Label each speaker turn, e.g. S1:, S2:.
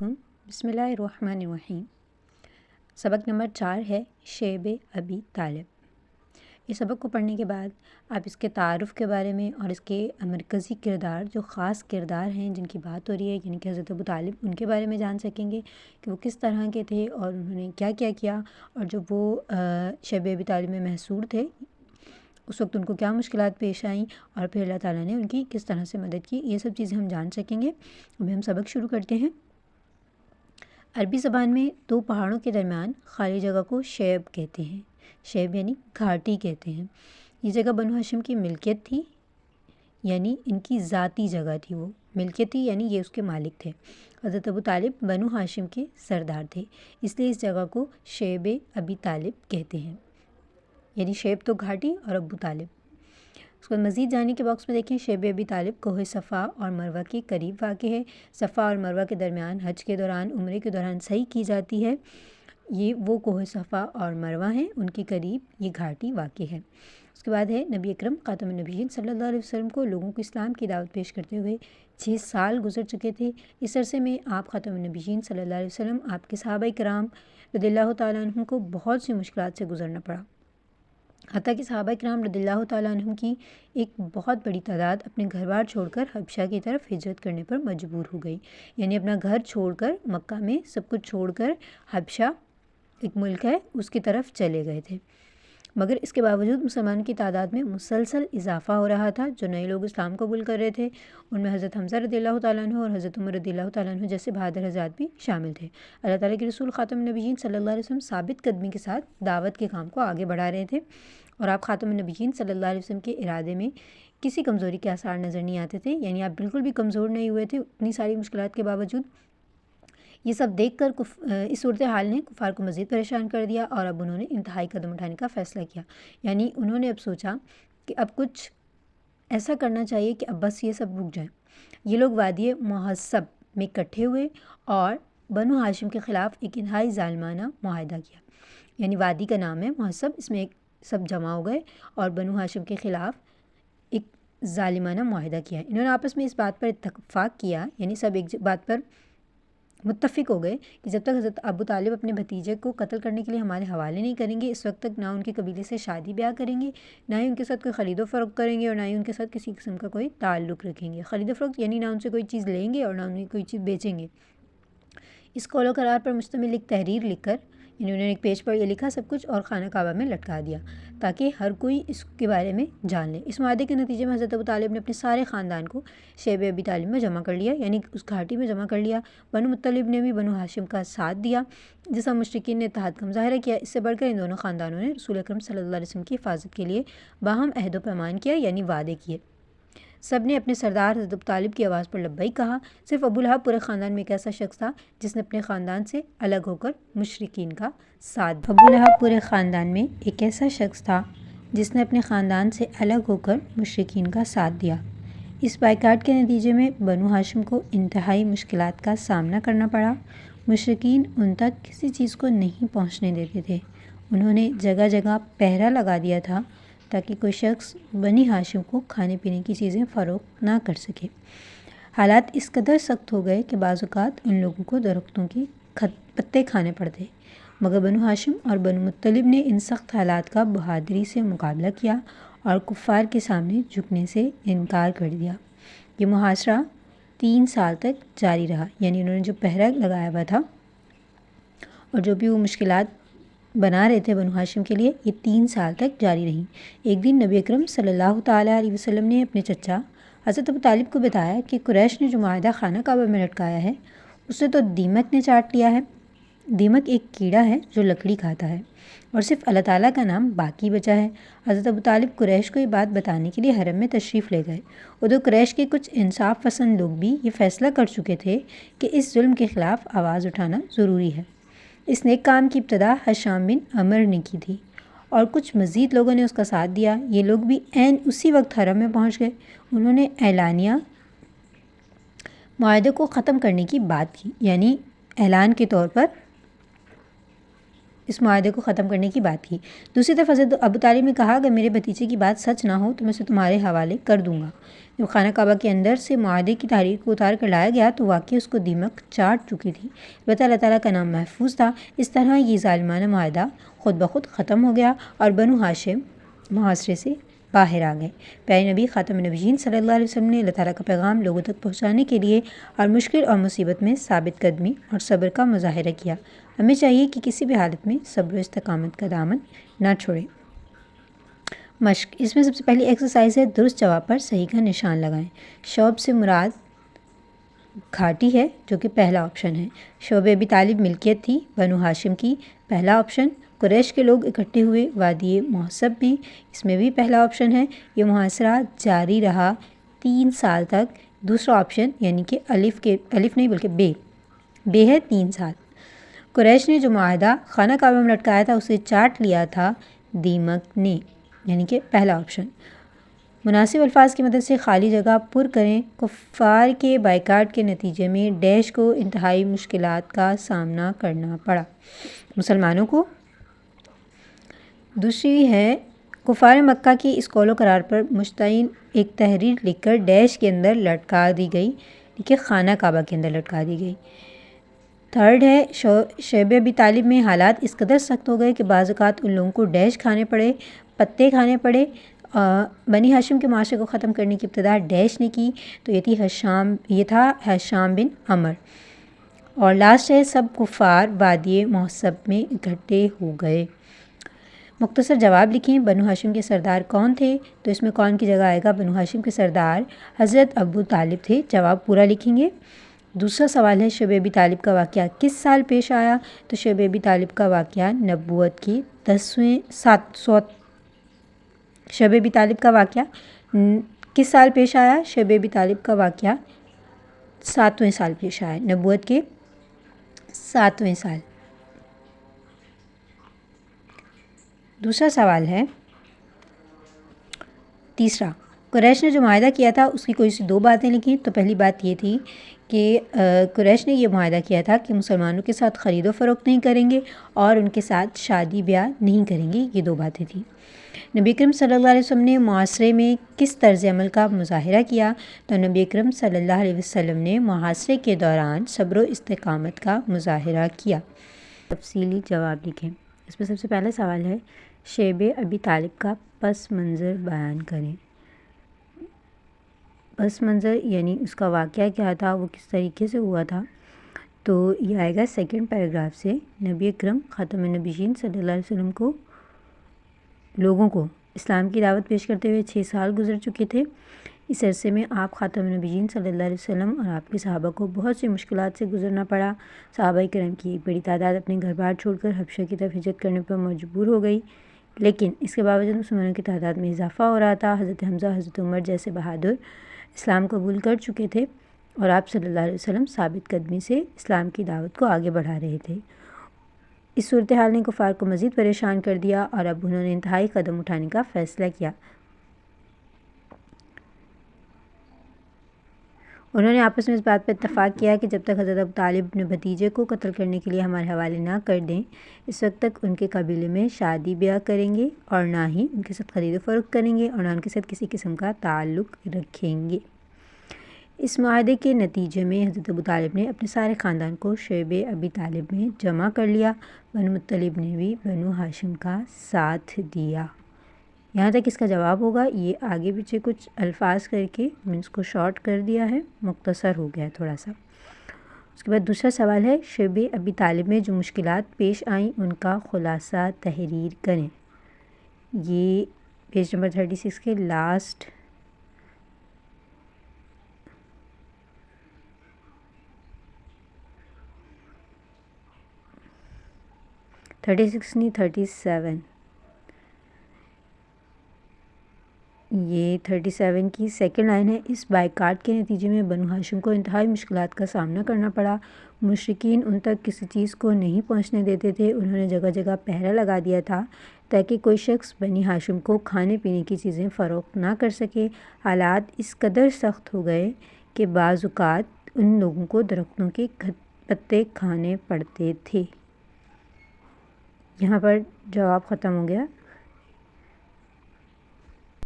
S1: علیکم۔ بسم اللہ الرحمن الرحیم۔ سبق نمبر 4 ہے شیب ابی طالب۔ اس سبق کو پڑھنے کے بعد آپ اس کے تعارف کے بارے میں اور اس کے مرکزی کردار، جو خاص کردار ہیں جن کی بات ہو رہی ہے، یعنی کہ حضرت ابو طالب، ان کے بارے میں جان سکیں گے کہ وہ کس طرح کے تھے اور انہوں نے کیا کیا کیا، اور جب وہ شیب ابی طالب میں محصور تھے اس وقت ان کو کیا مشکلات پیش آئیں، اور پھر اللہ تعالیٰ نے ان کی کس طرح سے مدد کی۔ یہ سب چیزیں ہم جان سکیں گے۔ ابھی ہم سبق شروع کرتے ہیں۔ عربی زبان میں دو پہاڑوں کے درمیان خالی جگہ کو شیب کہتے ہیں۔ شیب یعنی گھاٹی کہتے ہیں۔ یہ جگہ بنو ہاشم کی ملکیت تھی، یعنی ان کی ذاتی جگہ تھی، وہ ملکیت تھی، یعنی یہ اس کے مالک تھے۔ حضرت ابو طالب بنو ہاشم کے سردار تھے، اس لیے اس جگہ کو شیب ابی طالب کہتے ہیں، یعنی شیب تو گھاٹی اور ابو طالب۔ اس کو مزید جاننے کے باکس میں دیکھیں، شیب ابی طالب کوہ صفا اور مروہ کے قریب واقع ہے۔ صفا اور مروہ کے درمیان حج کے دوران، عمرے کے دوران سعی کی جاتی ہے۔ یہ وہ کوہ صفا اور مروہ ہیں، ان کے قریب یہ گھاٹی واقع ہے۔ اس کے بعد ہے نبی اکرم خاتم النبیین صلی اللہ علیہ وسلم کو لوگوں کو اسلام کی دعوت پیش کرتے ہوئے 6 سال گزر چکے تھے۔ اس عرصے میں آپ خاتم النبیین صلی اللہ علیہ وسلم، آپ کے صحابہ کرام رضی اللہ تعالیٰ عنہم کو بہت سی مشکلات سے گزرنا پڑا، حتیٰ کہ صحابہ کرام رضی اللہ تعالیٰ عنہم کی ایک بہت بڑی تعداد اپنے گھر بار چھوڑ کر حبشہ کی طرف ہجرت کرنے پر مجبور ہو گئی، یعنی اپنا گھر چھوڑ کر، مکہ میں سب کچھ چھوڑ کر حبشہ ایک ملک ہے اس کی طرف چلے گئے تھے۔ مگر اس کے باوجود مسلمانوں کی تعداد میں مسلسل اضافہ ہو رہا تھا۔ جو نئے لوگ اسلام قبول کر رہے تھے ان میں حضرت حمزہ رضی اللہ تعالیٰ عنہ اور حضرت عمر رضی اللہ تعالیٰ عنہ جیسے بہادر حضرات بھی شامل تھے۔ اللہ تعالیٰ کے رسول خاتم النبیین صلی اللہ علیہ وسلم ثابت قدمی کے ساتھ دعوت کے کام کو آگے بڑھا رہے تھے، اور آپ خاتم النبیین صلی اللہ علیہ وسلم کے ارادے میں کسی کمزوری کے آثار نظر نہیں آتے تھے، یعنی آپ بالکل بھی کمزور نہیں ہوئے تھے اتنی ساری مشکلات کے باوجود۔ یہ سب دیکھ کر اس صورتحال نے کفار کو مزید پریشان کر دیا، اور اب انہوں نے انتہائی قدم اٹھانے کا فیصلہ کیا، یعنی انہوں نے اب سوچا کہ اب کچھ ایسا کرنا چاہیے کہ اب بس یہ سب رک جائے۔ یہ لوگ وادی محصب میں اکٹھے ہوئے اور بنو ہاشم کے خلاف ایک انتہائی ظالمانہ معاہدہ کیا، یعنی وادی کا نام ہے محصب، اس میں ایک سب جمع ہو گئے اور بنو ہاشم کے خلاف ایک ظالمانہ معاہدہ کیا۔ انہوں نے آپس میں اس بات پر اتفاق کیا، یعنی سب ایک بات پر متفق ہو گئے کہ جب تک حضرت ابو طالب اپنے بھتیجے کو قتل کرنے کے لیے ہمارے حوالے نہیں کریں گے، اس وقت تک نہ ان کے قبیلے سے شادی بیاہ کریں گے، نہ ہی ان کے ساتھ کوئی خرید و فروخت کریں گے، اور نہ ہی ان کے ساتھ کسی قسم کا کوئی تعلق رکھیں گے۔ خرید و فروخت یعنی نہ ان سے کوئی چیز لیں گے اور نہ انہیں کوئی چیز بیچیں گے۔ اس قول و قرار پر مشتمل ایک تحریر لکھ کر، یعنی انہوں نے ایک پیج پر یہ لکھا سب کچھ اور خانہ کعبہ میں لٹکا دیا تاکہ ہر کوئی اس کے بارے میں جان لے۔ اس معاہدے کے نتیجے میں حضرت ابو طالب نے اپنے سارے خاندان کو شیب ابی طالب میں جمع کر لیا، یعنی اس گھاٹی میں جمع کر لیا۔ بنو مطلب نے بھی بنو ہاشم کا ساتھ دیا، جس پر مشرکین نے اتحاد کا مظاہرہ کیا۔ اس سے بڑھ کر ان دونوں خاندانوں نے رسول اکرم صلی اللہ علیہ وسلم کی حفاظت کے لیے باہم عہد و پیمان کیا، یعنی وعدے کیے۔ سب نے اپنے سردار حضرت ابو طالب کی آواز پر لبیک کہا۔ صرف ابو لہب پورے خاندان میں ایک ایسا شخص تھا جس نے اپنے خاندان سے الگ ہو کر مشرکین کا ساتھ دیا۔ ابو لہب پورے خاندان میں ایک ایسا شخص تھا جس نے اپنے خاندان سے الگ ہو کر مشرکین کا ساتھ دیا۔ اس بائیکاٹ کے نتیجے میں بنو ہاشم کو انتہائی مشکلات کا سامنا کرنا پڑا۔ مشرکین ان تک کسی چیز کو نہیں پہنچنے دیتے تھے۔ انہوں نے جگہ جگہ پہرا لگا دیا تھا تاکہ کوئی شخص بنی ہاشم کو کھانے پینے کی چیزیں فروخت نہ کر سکے۔ حالات اس قدر سخت ہو گئے کہ بعض اوقات ان لوگوں کو درختوں کے پتے کھانے پڑتے، مگر بنو ہاشم اور بنو مطلب نے ان سخت حالات کا بہادری سے مقابلہ کیا اور کفار کے سامنے جھکنے سے انکار کر دیا۔ یہ محاصرہ 3 سال تک جاری رہا، یعنی انہوں نے جو پہرا لگایا ہوا تھا اور جو بھی وہ مشکلات بنا رہے تھے بنو ہاشم کے لیے، یہ 3 سال تک جاری رہیں۔ ایک دن نبی اکرم صلی اللہ تعالیٰ علیہ وسلم نے اپنے چچا حضرت ابو طالب کو بتایا کہ قریش نے جو معاہدہ خانہ کعبہ میں لٹکایا ہے اسے تو دیمک نے چاٹ لیا ہے۔ دیمک ایک کیڑا ہے جو لکڑی کھاتا ہے، اور صرف اللہ تعالیٰ کا نام باقی بچا ہے۔ حضرت ابو طالب قریش کو یہ بات بتانے کے لیے حرم میں تشریف لے گئے۔ ادھر قریش کے کچھ انصاف پسند لوگ بھی یہ فیصلہ کر چکے تھے کہ اس ظلم کے خلاف آواز اٹھانا ضروری ہے۔ اس نیک کام کی ابتدا ہشام بن عمر نے کی تھی، اور کچھ مزید لوگوں نے اس کا ساتھ دیا۔ یہ لوگ بھی عین اسی وقت حرم میں پہنچ گئے۔ انہوں نے اعلانیہ معاہدے کو ختم کرنے کی بات کی، یعنی اعلان کے طور پر اس معاہدے کو ختم کرنے کی بات کی۔ دوسری طرف حضرت ابو طالب نے کہا اگر میرے بھتیجے کی بات سچ نہ ہو تو میں اسے تمہارے حوالے کر دوں گا۔ جب خانہ کعبہ کے اندر سے معاہدے کی تحریر کو اتار کر لایا گیا تو واقعی اس کو دیمک چاٹ چکی تھی، البتہ اللہ تعالیٰ کا نام محفوظ تھا۔ اس طرح یہ ظالمانہ معاہدہ خود بخود ختم ہو گیا اور بنو ہاشم محاصرے سے باہر آ گئے۔ پیارے نبی خاتم النبیین صلی اللہ علیہ وسلم نے اللہ تعالیٰ کا پیغام لوگوں تک پہنچانے کے لیے اور مشکل اور مصیبت میں ثابت قدمی اور صبر کا مظاہرہ کیا۔ ہمیں چاہیے کہ کسی بھی حالت میں صبر و استقامت کا دامن نہ چھوڑیں۔ مشق، اس میں سب سے پہلی ایکسرسائز ہے درست جواب پر صحیح کا نشان لگائیں۔ شعب سے مراد گھاٹی ہے جو کہ پہلا آپشن ہے۔ شعب ابی طالب ملکیت تھی بنو ہاشم کی، پہلا آپشن۔ قریش کے لوگ اکٹھے ہوئے وادی محصب میں، اس میں بھی پہلا آپشن ہے۔ یہ محاصرہ جاری رہا 3 سال تک، دوسرا آپشن، یعنی کہ الف نہیں بلکہ بے ہے 3 سال۔ قریش نے جو معاہدہ خانہ کعبہ میں لٹکایا تھا اسے چاٹ لیا تھا دیمک نے، یعنی کہ پہلا آپشن۔ مناسب الفاظ کی مدد سے خالی جگہ پر کریں۔ کفار کے بائیکاٹ کے نتیجے میں ڈیش کو انتہائی مشکلات کا سامنا کرنا پڑا۔ مسلمانوں کو دوسری ہے کفار مکہ کی اس قول و قرار پر مشتمل ایک تحریر لکھ کر ڈیش کے اندر لٹکا دی گئی، کہ خانہ کعبہ کے اندر لٹکا دی گئی۔ تھرڈ ہے شعب ابی طالب میں حالات اس قدر سخت ہو گئے کہ بعض اوقات ان لوگوں کو ڈیش کھانے پڑے، پتے کھانے پڑے۔ بنی ہاشم کے معاشرے کو ختم کرنے کی ابتدا ڈیش نے کی، تو یہ تھا ہشام بن عمر۔ اور لاسٹ ہے سب کفار وادی محصب میں اکٹھے ہو گئے۔ مختصر جواب لکھیں۔ بنو ہاشم کے سردار کون تھے؟ تو اس میں کون کی جگہ آئے گا؟ بنو ہاشم کے سردار حضرت ابو طالب تھے۔ جواب پورا لکھیں گے۔ دوسرا سوال ہے شعب ابی طالب کا واقعہ کس سال پیش آیا؟ تو شعب ابی طالب کا واقعہ نبوت کی شعب ابی طالب کا واقعہ کس سال پیش آیا؟ شعب ابی طالب کا واقعہ 7ویں سال پیش آیا، نبوت کے 7ویں سال۔ دوسرا سوال ہے تیسرا، قریش نے جو معاہدہ کیا تھا اس کی کوئی سی 2 باتیں لکھیں۔ تو پہلی بات یہ تھی کہ قریش نے یہ معاہدہ کیا تھا کہ مسلمانوں کے ساتھ خرید و فروخت نہیں کریں گے اور ان کے ساتھ شادی بیاہ نہیں کریں گے، یہ 2 باتیں تھیں۔ نبی اکرم صلی اللہ علیہ وسلم نے معاصرے میں کس طرز عمل کا مظاہرہ کیا؟ تو نبی اکرم صلی اللہ علیہ وسلم نے محاصرے کے دوران صبر و استقامت کا مظاہرہ کیا۔ تفصیلی جواب لکھیں۔ اس میں سب سے پہلا سوال ہے شعب ابی طالب کا پس منظر بیان کریں۔ پس منظر یعنی اس کا واقعہ کیا تھا، وہ کس طریقے سے ہوا تھا؟ تو یہ آئے گا 2nd پیراگراف سے۔ نبی اکرم خاتم النبیین صلی اللہ علیہ وسلم کو لوگوں کو اسلام کی دعوت پیش کرتے ہوئے 6 سال گزر چکے تھے۔ اس عرصے میں آپ خاتم النبیین صلی اللہ علیہ وسلم اور آپ کے صحابہ کو بہت سی مشکلات سے گزرنا پڑا۔ صحابہ کرام کی ایک بڑی تعداد اپنے گھر بار چھوڑ کر حبشہ کی طرف ہجرت کرنے پر مجبور ہو گئی، لیکن اس کے باوجود مسلمانوں کی تعداد میں اضافہ ہو رہا تھا۔ حضرت حمزہ، حضرت عمر جیسے بہادر اسلام قبول کر چکے تھے اور آپ صلی اللہ علیہ وسلم ثابت قدمی سے اسلام کی دعوت کو آگے بڑھا رہے تھے۔ اس صورتحال نے کفار کو مزید پریشان کر دیا اور اب انہوں نے انتہائی قدم اٹھانے کا فیصلہ کیا۔ انہوں نے آپس میں اس بات پر اتفاق کیا کہ جب تک حضرت ابو طالب اپنے بھتیجے کو قتل کرنے کے لیے ہمارے حوالے نہ کر دیں، اس وقت تک ان کے قبیلے میں شادی بیاہ کریں گے اور نہ ہی ان کے ساتھ خرید و فروخت کریں گے اور نہ ان کے ساتھ کسی قسم کا تعلق رکھیں گے۔ اس معاہدے کے نتیجے میں حضرت ابو طالب نے اپنے سارے خاندان کو شعب ابی طالب میں جمع کر لیا۔ بنو مطلب نے بھی بنو ہاشم کا ساتھ دیا۔ یہاں تک اس کا جواب ہوگا۔ یہ آگے پیچھے کچھ الفاظ کر کے میں اس کو شارٹ کر دیا ہے، مختصر ہو گیا تھوڑا سا۔ اس کے بعد دوسرا سوال ہے شعب ابی طالب میں جو مشکلات پیش آئیں ان کا خلاصہ تحریر کریں۔ یہ پیج نمبر 36 کے لاسٹ 36 نہیں 37، یہ 37 کی 2nd لائن ہے۔ اس بائیکاٹ کے نتیجے میں بنو ہاشم کو انتہائی مشکلات کا سامنا کرنا پڑا۔ مشرکین ان تک کسی چیز کو نہیں پہنچنے دیتے تھے۔ انہوں نے جگہ جگہ پہرہ لگا دیا تھا تاکہ کوئی شخص بنی ہاشم کو کھانے پینے کی چیزیں فروخت نہ کر سکے۔ حالات اس قدر سخت ہو گئے کہ بعض اوقات ان لوگوں کو درختوں کے پتے کھانے پڑتے تھے۔ یہاں پر جواب ختم ہو گیا.